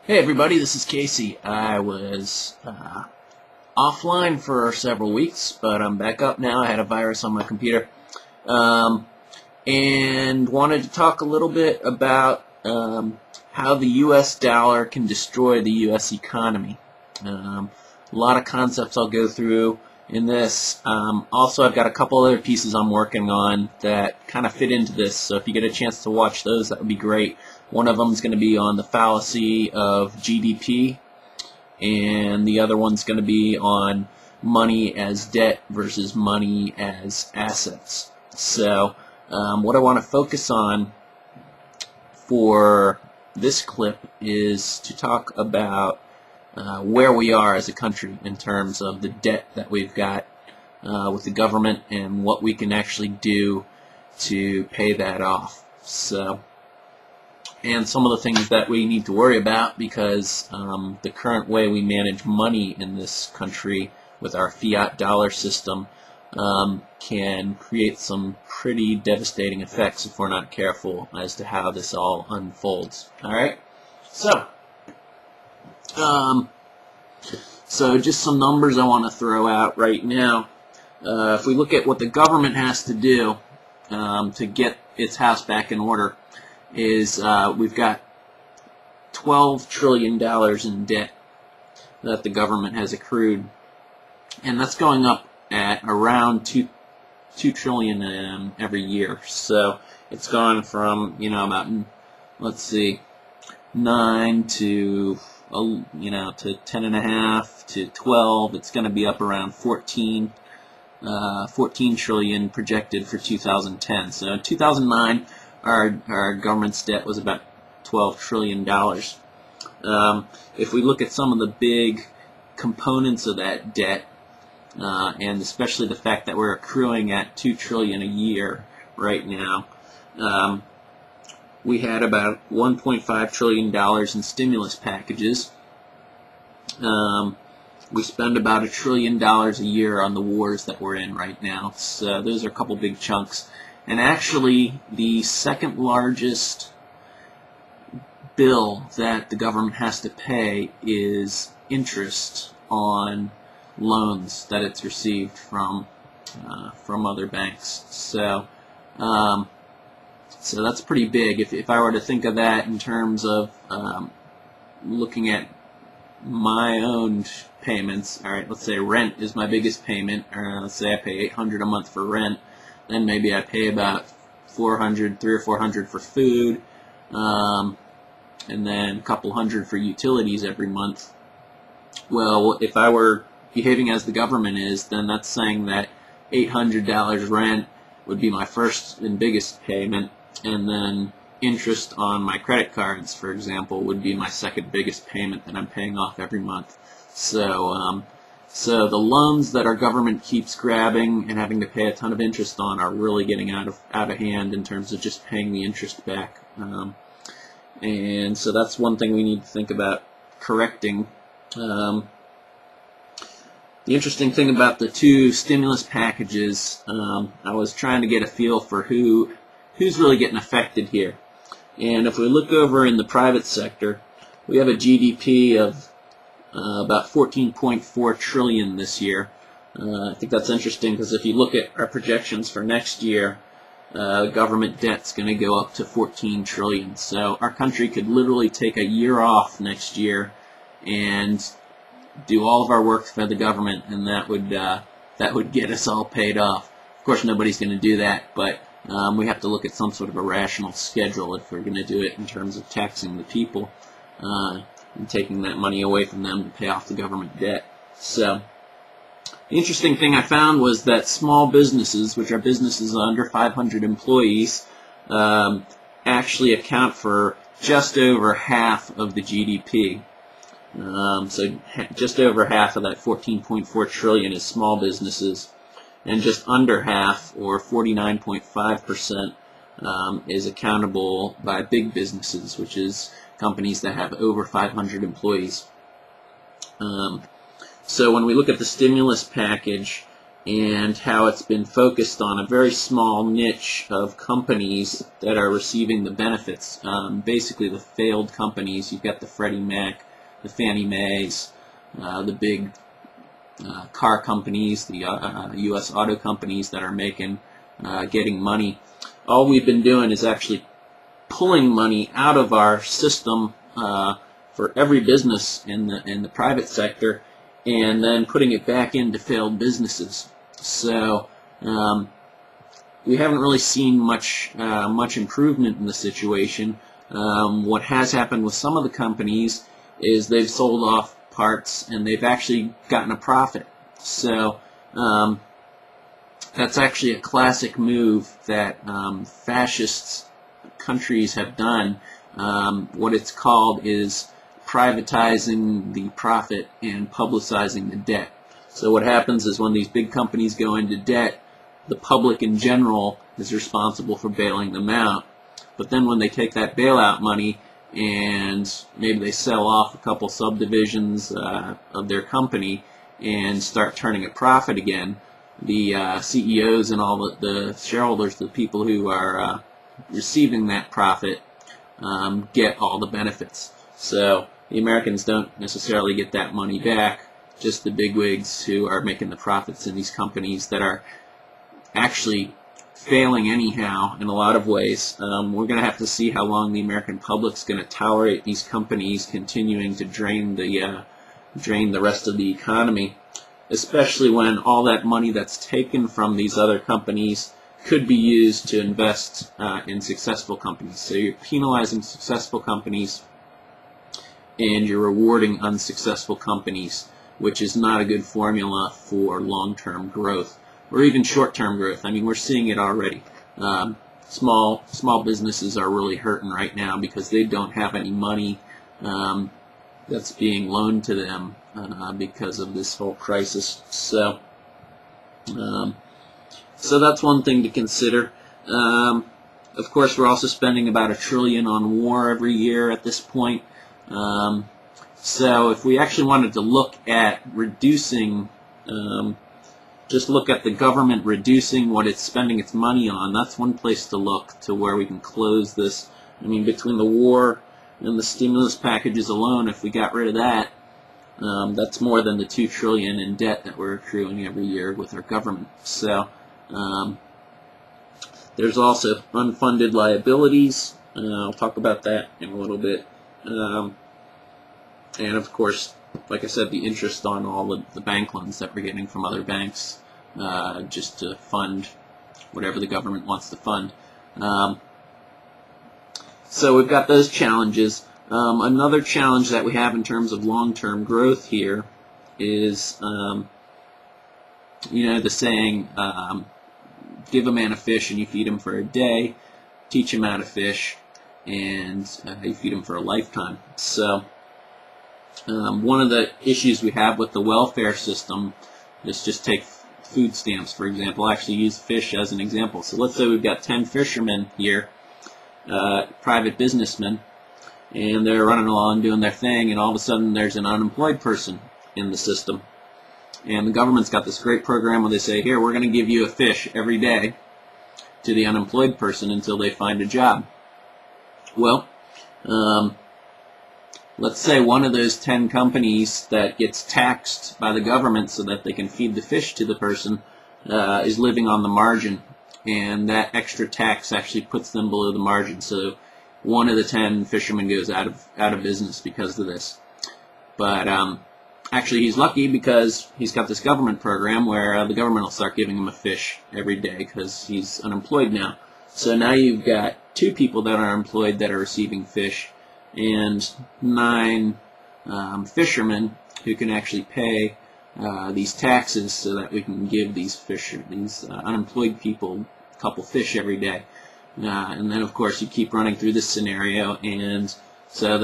Hey everybody, this is Casey. I was offline for several weeks, but I'm back up now. I had a virus on my computer, and wanted to talk a little bit about how the U.S. dollar can destroy the U.S. economy. A lot of concepts I'll go through in this. Also, I've got a couple other pieces I'm working on that kind of fit into this, so if you get a chance to watch those, that would be great. One of them is going to be on the fallacy of GDP, and the other one's going to be on money as debt versus money as assets. So what I want to focus on for this clip is to talk about where we are as a country in terms of the debt that we've got with the government and what we can actually do to pay that off. And some of the things that we need to worry about, because the current way we manage money in this country with our fiat dollar system can create some pretty devastating effects if we're not careful as to how this all unfolds. Alright? So just some numbers I want to throw out right now. If we look at what the government has to do to get its house back in order, is we've got $12 trillion in debt that the government has accrued, and that's going up at around $2 trillion every year. So it's gone from, about, let's see, 9 to to 10.5 to 12. It's going to be up around 14 trillion projected for 2010. So in 2009, our government's debt was about $12 trillion. If we look at some of the big components of that debt, and especially the fact that we're accruing at $2 trillion a year right now, we had about $1.5 trillion in stimulus packages. We spend about $1 trillion a year on the wars that we're in right now. So those are a couple big chunks. And actually, the second largest bill that the government has to pay is interest on loans that it's received from other banks. So that's pretty big. If I were to think of that in terms of looking at my own payments, all right, let's say rent is my biggest payment, or let's say I pay $800 a month for rent. Then maybe I pay about $300 or $400 for food, and then a couple hundred for utilities every month. Well, if I were behaving as the government is, then that's saying that $800 rent would be my first and biggest payment, and then interest on my credit cards, for example, would be my second biggest payment that I'm paying off every month. So the loans that our government keeps grabbing and having to pay a ton of interest on are really getting out of hand in terms of just paying the interest back. And so that's one thing we need to think about correcting. The interesting thing about the two stimulus packages, I was trying to get a feel for who's really getting affected here. And if we look over in the private sector, we have a GDP of about 14.4 trillion this year. I think that's interesting because if you look at our projections for next year, government debt's going to go up to 14 trillion. So our country could literally take a year off next year and do all of our work for the government, and that would get us all paid off. Of course, nobody's going to do that, but we have to look at some sort of a rational schedule if we're going to do it in terms of taxing the people and taking that money away from them to pay off the government debt. So the interesting thing I found was that small businesses, which are businesses under 500 employees, actually account for just over half of the GDP. So just over half of that 14.4 trillion is small businesses, and just under half, or 49.5%, is accountable by big businesses, which is companies that have over 500 employees. So when we look at the stimulus package, and how it's been focused on a very small niche of companies that are receiving the benefits. Basically the failed companies. You've got the Freddie Mac, the Fannie Maes, the big car companies, the U.S. auto companies that are getting money. All we've been doing is actually pulling money out of our system for every business in the private sector, and then putting it back into failed businesses. So we haven't really seen much improvement in the situation. What has happened with some of the companies is they've sold off parts and they've actually gotten a profit. So that's actually a classic move that fascist countries have done. What it's called is privatizing the profit and publicizing the debt. So what happens is when these big companies go into debt, the public in general is responsible for bailing them out. But then when they take that bailout money and maybe they sell off a couple subdivisions of their company and start turning a profit again, the CEOs and all the shareholders, the people who are receiving that profit, get all the benefits. So the Americans don't necessarily get that money back, just the bigwigs who are making the profits in these companies that are actually failing anyhow in a lot of ways. We're going to have to see how long the American public's going to tolerate these companies continuing to drain the rest of the economy, especially when all that money that's taken from these other companies could be used to invest in successful companies. So you're penalizing successful companies and you're rewarding unsuccessful companies, which is not a good formula for long-term growth or even short-term growth. I mean, we're seeing it already. Small businesses are really hurting right now because they don't have any money that's being loaned to them because of this whole crisis. So that's one thing to consider. Of course, we're also spending about $1 trillion on war every year at this point. So if we actually wanted to look at reducing, just look at the government reducing what it's spending its money on, that's one place to look to where we can close this. I mean, between the war and the stimulus packages alone, if we got rid of that, that's more than the $2 trillion in debt that we're accruing every year with our government. So there's also unfunded liabilities. I'll talk about that in a little bit. And of course, like I said, the interest on all the bank loans that we're getting from other banks just to fund whatever the government wants to fund. So we've got those challenges. Another challenge that we have in terms of long-term growth here is, the saying, give a man a fish and you feed him for a day, teach him how to fish, and you feed him for a lifetime. So one of the issues we have with the welfare system is, just take food stamps, for example. I'll actually use fish as an example. So let's say we've got 10 fishermen here, private businessmen, and they're running along doing their thing, and all of a sudden there's an unemployed person in the system. And the government's got this great program where they say, here, we're going to give you a fish every day to the unemployed person until they find a job. Well, let's say one of those 10 companies that gets taxed by the government so that they can feed the fish to the person is living on the margin, and that extra tax actually puts them below the margin. So one of the 10 fishermen goes out of business because of this. But actually, he's lucky because he's got this government program where the government will start giving him a fish every day because he's unemployed now. So now you've got 2 people that are employed that are receiving fish, and 9 fishermen who can actually pay these taxes so that we can give these unemployed people a couple fish every day. And then, of course, you keep running through this scenario, and so then